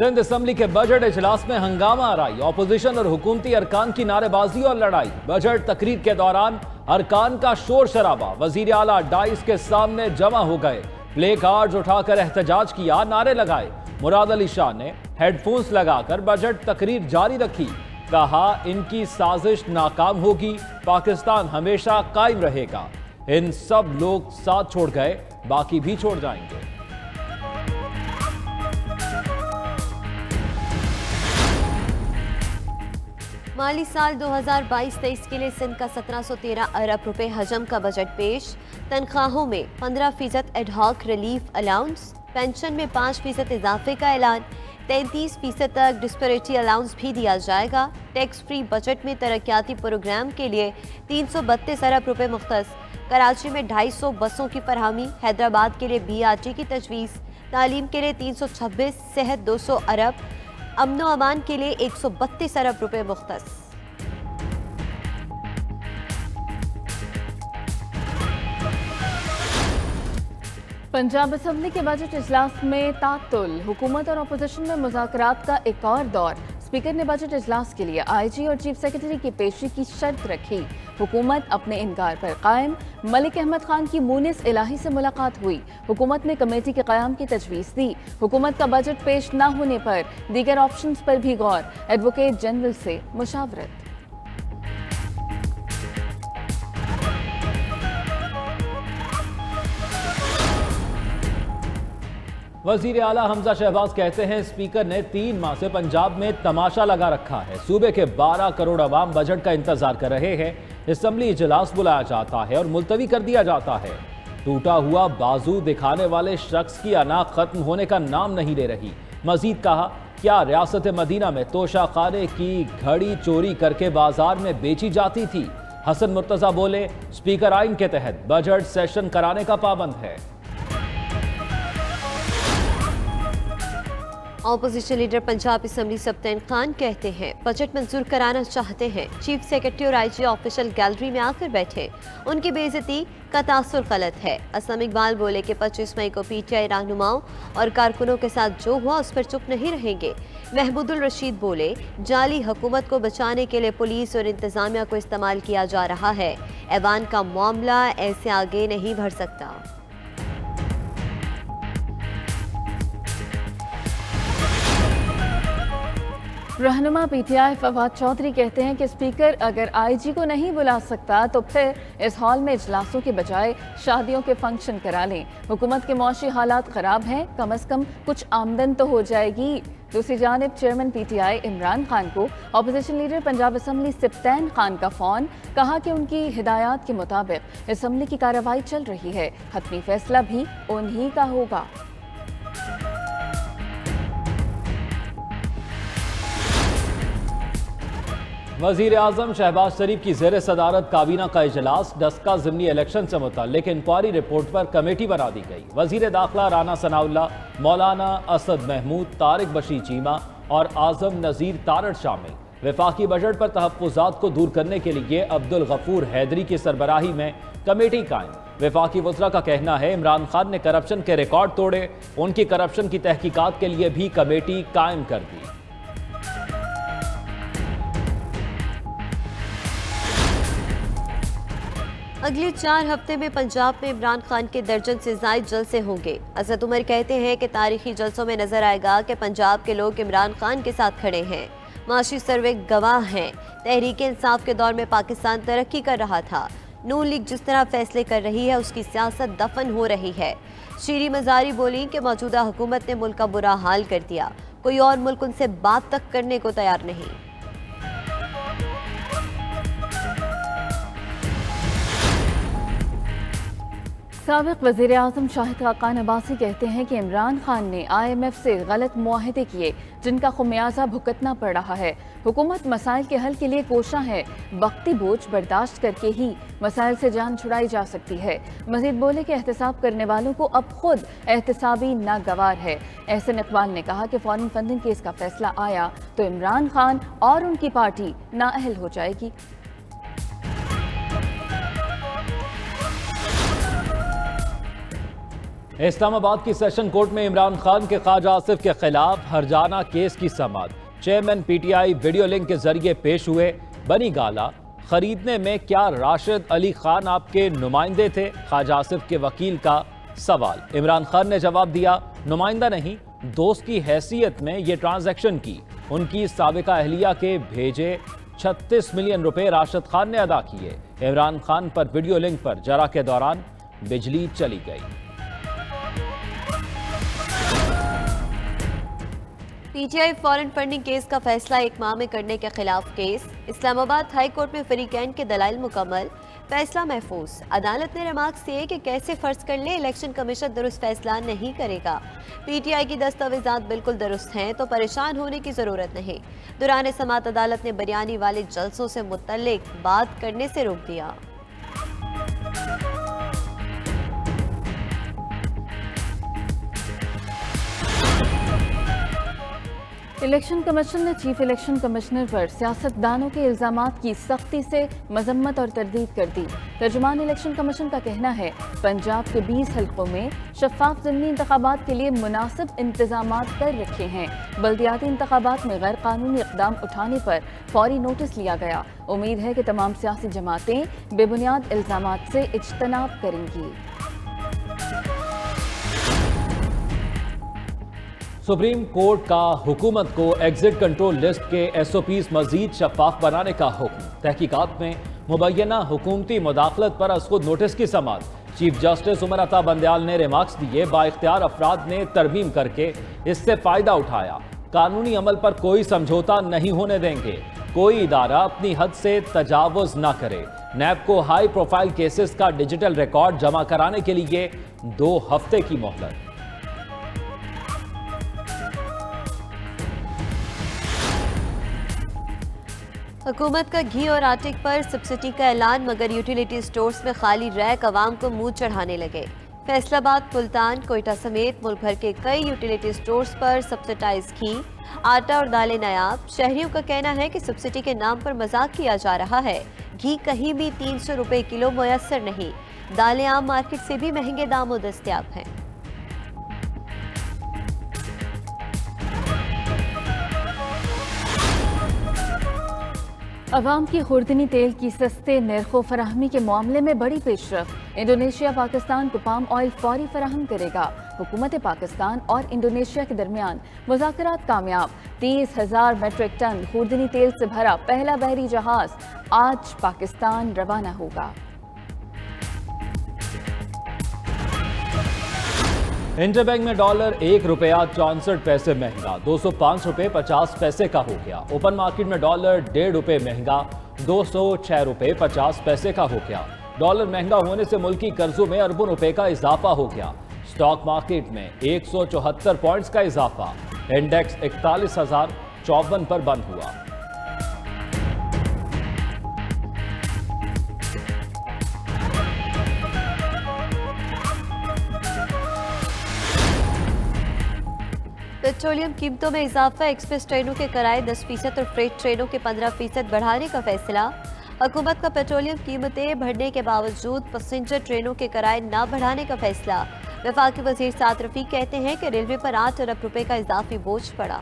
Sindh assembly के budget इजलास में हंगामा आराई, ऑपोजिशन और हुकूमती अरकान की नारेबाजी और लड़ाई। बजट तकरीर के दौरान अरकान का शोर शराबा, वजीर आला डाइस के सामने जमा हो गए, प्ले कार्ड्स उठाकर एहतजाज किया, नारे लगाए। मुराद अली शाह ने हेडफोन्स लगाकर बजट तकरीर जारी रखी, कहा इनकी साजिश नाकाम होगी, पाकिस्तान हमेशा कायम रहेगा। इन सब लोग साथ छोड़ गए, बाकी भी छोड़ जाएंगे। माली साल 2022-23 के लिए सिंध का 1713 अरब रुपए हजम का बजट पेश। तनख्वाहों में 15% एडहॉक रिलीफ अलाउंस, पेंशन में 5% इजाफे का ऐलान, 33% तक डिस्पैरिटी अलाउंस भी दिया जाएगा। टैक्स फ्री बजट में तरक्याती प्रोग्राम के लिए 332 अरब रुपए मुख्तस। कराची में 250 बसों की फरहमी, हैदराबाद के लिए BRT की तजवीज़, तालीम के लिए 326, सेहत 200 अरब, अमनो अमान के लिए 132 अरब रुपए मुख्तस। पंजाब असेंबली के बजट इजलास में तातुल, हुकूमत और अपोजिशन में मुज़ाकरात का एक और दौर। स्पीकर ने बजट इजलास के लिए IG और चीफ सेक्रेटरी की पेशी की शर्त रखी। हुकूमत अपने इनकार पर कायम। मलिक अहमद खान की मुनिस इलाही से मुलाकात हुई, हुकूमत ने कमेटी के क़याम की तजवीज़ दी। हुकूमत का बजट पेश न होने पर दीगर ऑप्शंस पर भी गौर, एडवोकेट जनरल से मुशावरत। वजीर आला हमजा शहबाज कहते हैं स्पीकर ने 3 माह से पंजाब में तमाशा लगा रखा है। सूबे के 12 करोड़ अवाम बजट का इंतजार कर रहे हैं। असेंबली इजलास बुलाया जाता है और मुलतवी कर दिया जाता है। टूटा हुआ बाजू दिखाने वाले शख्स की अना खत्म होने का नाम नहीं ले रही। मजीद कहा, क्या रियासत मदीना में तोशा खाने की घड़ी चोरी करके बाजार में बेची जाती थी? हसन मुर्तजा बोले, स्पीकर आइन के तहत बजट सेशन कराने का पाबंद है। Opposition leader Punjab assembly Sibtain Khan कहते हैं बजट मंजूर कराना चाहते हैं। चीफ सेक्रेटरी और IG ऑफिशियल गैलरी में आकर बैठे, उनकी बेइज्जती का तासुर गलत है। असलम इकबाल बोले कि 25 मई को PTI रहनुमाओं और कारकुनों के साथ जो हुआ उस पर चुप नहीं रहेंगे। महमूदुल रशीद बोले, जाली हुकूमत को बचाने के लिए पुलिस और इंतजामिया को इस्तेमाल किया जा रहा है। ऐवान का मामला ऐसे आगे नहीं बढ़ सकता। रहनुमा PTI फवाद चौधरी कहते हैं कि स्पीकर अगर IG को नहीं बुला सकता तो फिर इस हॉल में इजलासों के बजाय शादियों के फंक्शन करा लें। हुकूमत के मौशी हालात ख़राब हैं, कम अज़ कम कुछ आमदन तो हो जाएगी। दूसरी जानिब चेयरमैन PTI इमरान खान को opposition leader Punjab assembly Sibtain Khan का फ़ोन, कहा कि उनकी हिदायत के मुताबिक असेंबली की कार्रवाई चल रही है, हतमी फैसला भी उन्हीं का होगा। वजीर आजम शहबाज शरीफ की ज़ेर सदारत काबीना का इजलास, डस्का ज़िमनी इलेक्शन से मुताल्लिक इंक्वायरी रिपोर्ट पर कमेटी बना दी गई। वजीर दाखिला राना सनाउल्लाह, मौलाना असद महमूद, तारिक बशी चीमा और आजम नज़ीर तारड़ शामिल। वफाकी बजट पर तहफ़्फ़ुज़ात को दूर करने के लिए अब्दुल गफूर हैदरी की सरबराही में कमेटी कायम। वफाकी वज़रा का कहना है इमरान खान ने करप्शन के रिकॉर्ड तोड़े, उनकी करप्शन की तहकीकात के लिए भी कमेटी कायम कर दी। अगले 4 हफ्ते में पंजाब में इमरान खान के दर्जन से ज़ायद जलसे होंगे। असद उमर कहते हैं कि तारीखी जलसों में नजर आएगा कि पंजाब के लोग इमरान खान के साथ खड़े हैं। माशी सर्वे गवाह हैं। तहरीक इंसाफ के दौर में पाकिस्तान तरक्की कर रहा था। नून लीग जिस तरह फैसले कर रही है उसकी सियासत दफन हो रही है। शीरी मजारी बोली कि मौजूदा हुकूमत ने मुल्क का बुरा हाल कर दिया, कोई और मुल्क उनसे बात तक करने को तैयार नहीं। साबिक वज़ीर आज़म शाहिद खाकान अब्बासी कहते हैं कि इमरान खान ने IMF से गलत मुआहदे किए, जिनका खुमियाजा भुगतना पड़ रहा है। हुकूमत मसाइल के हल के लिए कोशा है, वक्ती बोझ बर्दाश्त करके ही मसाइल से जान छुड़ाई जा सकती है। मजीद बोले कि एहतसाब करने वालों को अब खुद एहतसाबी नागवार है। एहसन इकबाल ने कहा कि फॉरेन फंडिंग केस का फैसला आया तो इमरान खान और उनकी पार्टी नाअहल हो जाएगी। इस्लामाबाद की सेशन कोर्ट में इमरान खान के ख्वाजा आसिफ के खिलाफ हरजाना केस की समाअत। चेयरमैन पीटीआई वीडियो लिंक के जरिए पेश हुए। बनी गाला, खरीदने में क्या राशिद अली खान आपके नुमाइंदे थे? ख्वाजा आसिफ के वकील का सवाल। इमरान खान ने जवाब दिया, नुमाइंदा नहीं, दोस्त की हैसियत में ये ट्रांजैक्शन की। उनकी साबिका अहलिया के भेजे 36 मिलियन रुपए राशिद खान ने अदा किए। इमरान खान पर वीडियो लिंक पर जरा के दौरान बिजली चली गई। पीटीआई फॉरेन फंडिंग केस का फैसला 1 माह में करने के खिलाफ केस। इस्लामाबाद हाई कोर्ट में फरीकैन के दलाइल मुकम्मल, फैसला महफूज। अदालत ने रिमार्क्स दिए कि कैसे फर्ज कर ले इलेक्शन कमीशन दुरुस्त फैसला नहीं करेगा। पीटीआई की दस्तावेजात बिल्कुल दुरुस्त हैं तो परेशान होने की जरूरत नहीं। दौरान समाअत अदालत ने बयानी वाले जलसों से मुतल्लिक बात करने से रोक दिया। इलेक्शन कमीशन ने चीफ इलेक्शन कमिश्नर पर सियासतदानों के इल्जामात की सख्ती से मजम्मत और तरदीद कर दी। तर्जुमान इलेक्शन कमीशन का कहना है, पंजाब के 20 हल्कों में शफाफ ज़िमनी इंतखाबात के लिए मुनासिब इंतजामात कर रखे हैं। बल्दियाती इंतखाबात में गैर कानूनी इक़दाम उठाने पर फौरी नोटिस लिया गया। उम्मीद है कि तमाम सियासी जमातें बेबुनियाद इल्जामात से इज्तनाब करेंगी। सुप्रीम कोर्ट का हुकूमत को एग्जिट कंट्रोल लिस्ट के SOPs मजीद शफाफ बनाने का हुक्म। तहकीकात में मुबैना हुकूमती मुदाखलत पर अज़खुद नोटिस की समाअत। चीफ जस्टिस उमर अता बंदयाल ने रिमार्क्स दिए, बाइख्तियार अफराद ने तरमीम करके इससे फ़ायदा उठाया। कानूनी अमल पर कोई समझौता नहीं होने देंगे। कोई इदारा अपनी हद से तजावुज़ ना करे। नैब को हाई प्रोफाइल केसेस का डिजिटल रिकॉर्ड जमा कराने के लिए 2 हफ्ते की मोहलत। हुकूमत का घी और आटे पर सब्सिडी का ऐलान, मगर यूटिलिटी स्टोर्स में खाली रैक अवाम को मुंह चढ़ाने लगे। फैसलाबाद, मुल्तान, कोयटा समेत मुल्क भर के कई यूटिलिटी स्टोर्स पर सब्सिडाइज घी, आटा और दालें नायाब। शहरियों का कहना है कि सब्सिडी के नाम पर मजाक किया जा रहा है। घी कहीं भी 300 रुपए किलो मुयस्सर नहीं। दालें आम मार्केट से भी महंगे दामों दस्तयाब हैं। अवाम की खुर्दनी तेल की सस्ते नरखों फराहमी के मामले में बड़ी पेशरफ। इंडोनेशिया पाकिस्तान को पाम ऑयल फौरी फराहम करेगा। हुकूमत पाकिस्तान और इंडोनेशिया के दरमियान मुज़ाकरात कामयाब। 30,000 मेट्रिक टन खुर्दनी तेल से भरा पहला बहरी जहाज आज पाकिस्तान रवाना होगा। इंटरबैंक में डॉलर 1 रुपया 64 पैसे महंगा, 205 रुपए 50 पैसे का हो गया। ओपन मार्केट में डॉलर 1.5 रुपए महंगा, 206 रुपए 50 पैसे का हो गया। डॉलर महंगा होने से मुल्की कर्जों में अरबों रुपए का इजाफा हो गया। स्टॉक मार्केट में 174 पॉइंट्स का इजाफा। इंडेक्स 41,054 पर बंद हुआ। पेट्रोलियम कीमतों में इजाफा, एक्सप्रेस ट्रेनों के किराए 10% और फ्रेट ट्रेनों के 15% बढ़ाने का फैसला। हुकूमत का पेट्रोलियम कीमतें बढ़ने के बावजूद पैसेंजर ट्रेनों के किराए न बढ़ाने का फैसला। वफाकी वजीर साद रफीक कहते हैं कि रेलवे पर 8 अरब रुपए का इजाफी बोझ पड़ा।